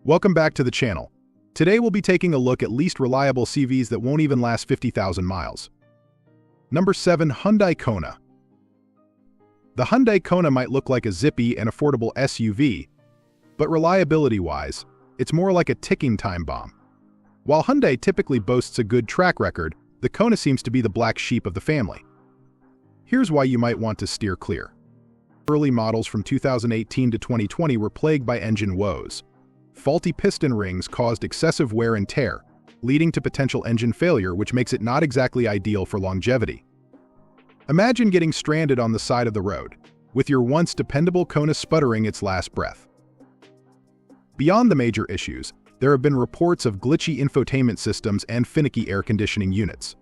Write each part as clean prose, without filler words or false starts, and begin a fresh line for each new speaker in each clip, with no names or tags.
Welcome back to the channel. Today we'll be taking a look at least reliable CVs that won't even last 50,000 miles. Number 7. Hyundai Kona. The Hyundai Kona might look like a zippy and affordable SUV, but reliability-wise, it's more like a ticking time bomb. While Hyundai typically boasts a good track record, the Kona seems to be the black sheep of the family. Here's why you might want to steer clear. Early models from 2018 to 2020 were plagued by engine woes. Faulty piston rings caused excessive wear and tear, leading to potential engine failure, which makes it not exactly ideal for longevity. Imagine getting stranded on the side of the road, with your once dependable Kona sputtering its last breath. Beyond the major issues, there have been reports of glitchy infotainment systems and finicky air conditioning units.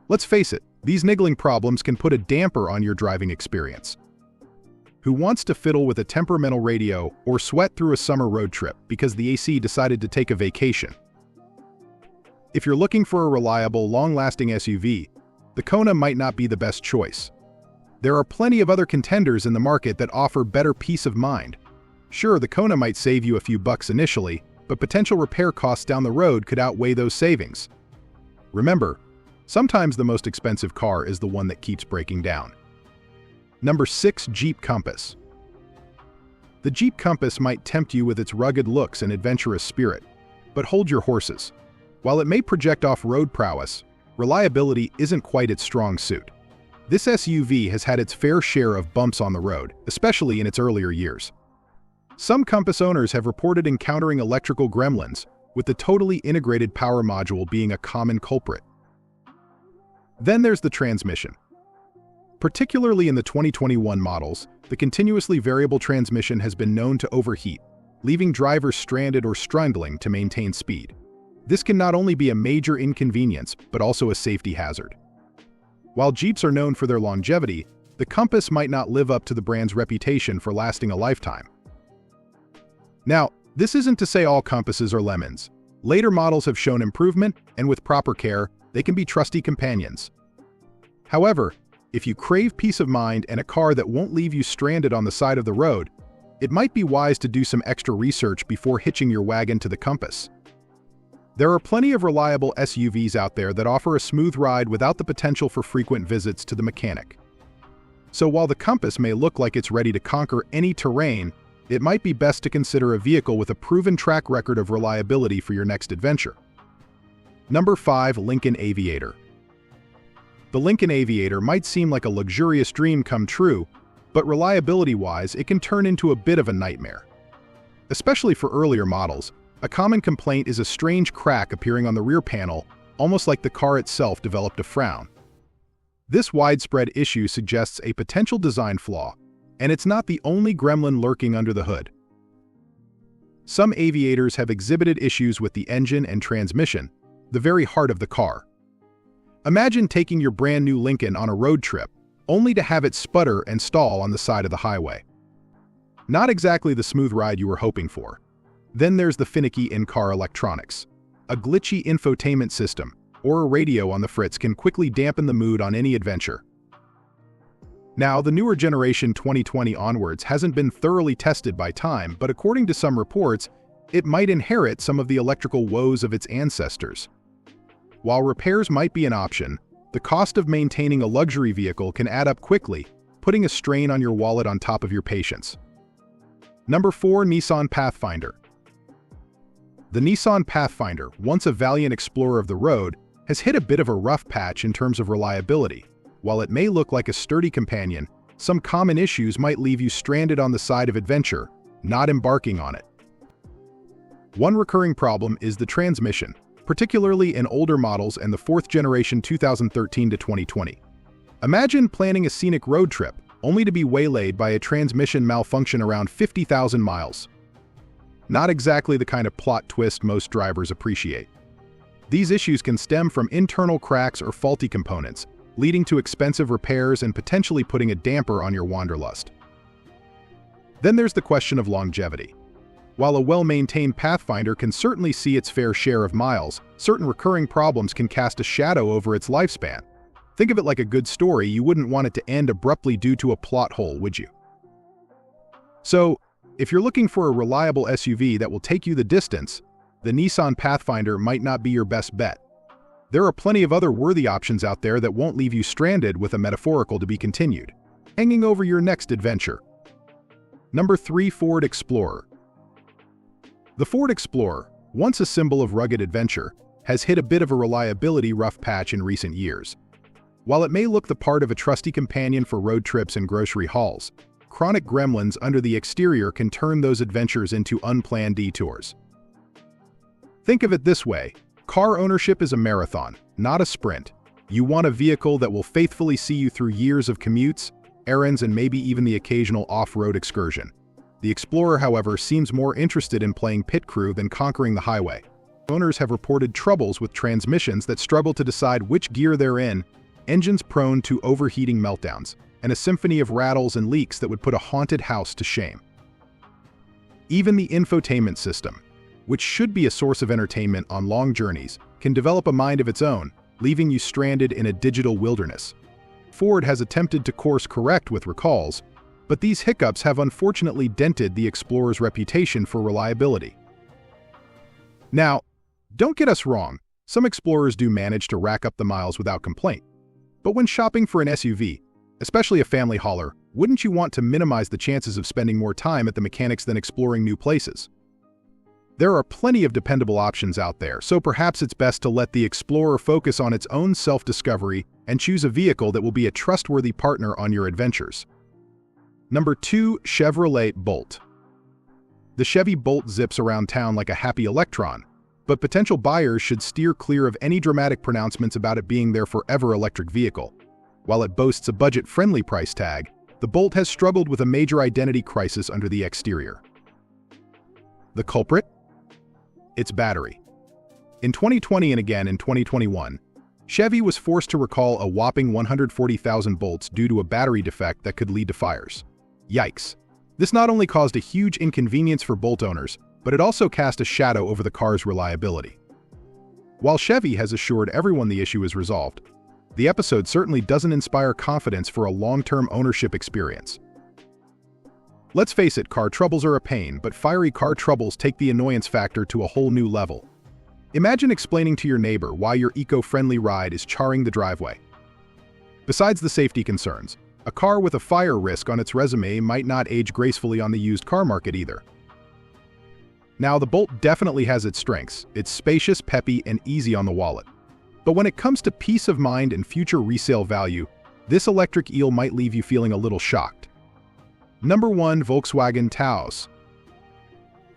Let's face it, these niggling problems can put a damper on your driving experience. Who wants to fiddle with a temperamental radio or sweat through a summer road trip because the AC decided to take a vacation? If you're looking for a reliable, long-lasting SUV, the Kona might not be the best choice. There are plenty of other contenders in the market that offer better peace of mind. Sure, the Kona might save you a few bucks initially, but potential repair costs down the road could outweigh those savings. Remember, sometimes the most expensive car is the one that keeps breaking down. Number 6. Jeep Compass. The Jeep Compass might tempt you with its rugged looks and adventurous spirit, but hold your horses. While it may project off-road prowess, reliability isn't quite its strong suit. This SUV has had its fair share of bumps on the road, especially in its earlier years. Some Compass owners have reported encountering electrical gremlins, with the totally integrated power module being a common culprit. Then there's the transmission. Particularly in the 2021 models, the continuously variable transmission has been known to overheat, leaving drivers stranded or struggling to maintain speed. This can not only be a major inconvenience, but also a safety hazard. While Jeeps are known for their longevity, the Compass might not live up to the brand's reputation for lasting a lifetime. Now, this isn't to say all Compasses are lemons. Later models have shown improvement, and with proper care, they can be trusty companions. However, if you crave peace of mind and a car that won't leave you stranded on the side of the road, it might be wise to do some extra research before hitching your wagon to the Compass. There are plenty of reliable SUVs out there that offer a smooth ride without the potential for frequent visits to the mechanic. So while the Compass may look like it's ready to conquer any terrain, it might be best to consider a vehicle with a proven track record of reliability for your next adventure. Number 5. Lincoln Aviator. The Lincoln Aviator might seem like a luxurious dream come true, but reliability-wise, it can turn into a bit of a nightmare. Especially for earlier models, a common complaint is a strange crack appearing on the rear panel, almost like the car itself developed a frown. This widespread issue suggests a potential design flaw, and it's not the only gremlin lurking under the hood. Some Aviators have exhibited issues with the engine and transmission, the very heart of the car. Imagine taking your brand new Lincoln on a road trip, only to have it sputter and stall on the side of the highway. Not exactly the smooth ride you were hoping for. Then there's the finicky in-car electronics. A glitchy infotainment system, or a radio on the fritz can quickly dampen the mood on any adventure. Now, the newer generation 2020 onwards hasn't been thoroughly tested by time, but according to some reports, it might inherit some of the electrical woes of its ancestors. While repairs might be an option, the cost of maintaining a luxury vehicle can add up quickly, putting a strain on your wallet on top of your patience. Number 4. Nissan Pathfinder. The Nissan Pathfinder, once a valiant explorer of the road, has hit a bit of a rough patch in terms of reliability. While it may look like a sturdy companion, some common issues might leave you stranded on the side of adventure, not embarking on it. One recurring problem is the transmission, particularly in older models and the 4th generation 2013 to 2020. Imagine planning a scenic road trip, only to be waylaid by a transmission malfunction around 50,000 miles. Not exactly the kind of plot twist most drivers appreciate. These issues can stem from internal cracks or faulty components, leading to expensive repairs and potentially putting a damper on your wanderlust. Then there's the question of longevity. While a well-maintained Pathfinder can certainly see its fair share of miles, certain recurring problems can cast a shadow over its lifespan. Think of it like a good story. You wouldn't want it to end abruptly due to a plot hole, would you? So, If you're looking for a reliable SUV that will take you the distance, the Nissan Pathfinder might not be your best bet. There are plenty of other worthy options out there that won't leave you stranded with a metaphorical to be continued, hanging over your next adventure. Number 3. Ford Explorer. The Ford Explorer, once a symbol of rugged adventure, has hit a bit of a reliability rough patch in recent years. While it may look the part of a trusty companion for road trips and grocery hauls, chronic gremlins under the exterior can turn those adventures into unplanned detours. Think of it this way: car ownership is a marathon, not a sprint. You want a vehicle that will faithfully see you through years of commutes, errands, and maybe even the occasional off-road excursion. The Explorer, however, seems more interested in playing pit crew than conquering the highway. Owners have reported troubles with transmissions that struggle to decide which gear they're in, engines prone to overheating meltdowns, and a symphony of rattles and leaks that would put a haunted house to shame. Even the infotainment system, which should be a source of entertainment on long journeys, can develop a mind of its own, leaving you stranded in a digital wilderness. Ford has attempted to course correct with recalls, but these hiccups have unfortunately dented the Explorer's reputation for reliability. Now, don't get us wrong, some Explorers do manage to rack up the miles without complaint. But when shopping for an SUV, especially a family hauler, wouldn't you want to minimize the chances of spending more time at the mechanics than exploring new places? There are plenty of dependable options out there, so perhaps it's best to let the Explorer focus on its own self-discovery and choose a vehicle that will be a trustworthy partner on your adventures. Number 2. Chevrolet Bolt. The Chevy Bolt zips around town like a happy electron, but potential buyers should steer clear of any dramatic pronouncements about it being their forever electric vehicle. While it boasts a budget-friendly price tag, the Bolt has struggled with a major identity crisis under the exterior. The culprit? Its battery. In 2020 and again in 2021, Chevy was forced to recall a whopping 140,000 Bolts due to a battery defect that could lead to fires. Yikes. This not only caused a huge inconvenience for Bolt owners, but it also cast a shadow over the car's reliability. While Chevy has assured everyone the issue is resolved, the episode certainly doesn't inspire confidence for a long-term ownership experience. Let's face it, car troubles are a pain, but fiery car troubles take the annoyance factor to a whole new level. Imagine explaining to your neighbor why your eco-friendly ride is charring the driveway. Besides the safety concerns, a car with a fire risk on its resume might not age gracefully on the used car market either. Now, the Bolt definitely has its strengths. It's spacious, peppy, and easy on the wallet. But when it comes to peace of mind and future resale value, this electric eel might leave you feeling a little shocked. Number 1. Volkswagen Taos.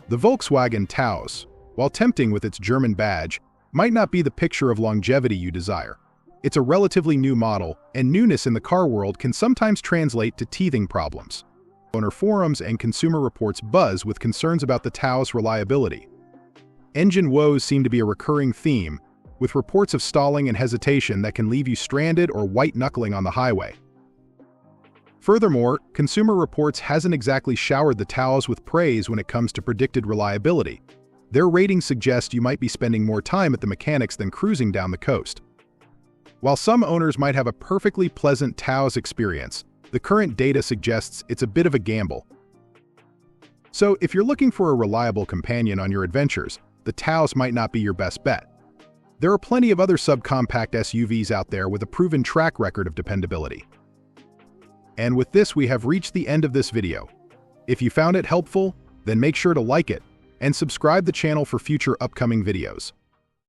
The Volkswagen Taos, while tempting with its German badge, might not be the picture of longevity you desire. It's a relatively new model, and newness in the car world can sometimes translate to teething problems. Owner forums and Consumer Reports buzz with concerns about the Taos' reliability. Engine woes seem to be a recurring theme, with reports of stalling and hesitation that can leave you stranded or white-knuckling on the highway. Furthermore, Consumer Reports hasn't exactly showered the Taos with praise when it comes to predicted reliability. Their ratings suggest you might be spending more time at the mechanics than cruising down the coast. While some owners might have a perfectly pleasant Taos experience, the current data suggests it's a bit of a gamble. So, if you're looking for a reliable companion on your adventures, the Taos might not be your best bet. There are plenty of other subcompact SUVs out there with a proven track record of dependability. And with this, we have reached the end of this video. If you found it helpful, then make sure to like it and subscribe the channel for future upcoming videos.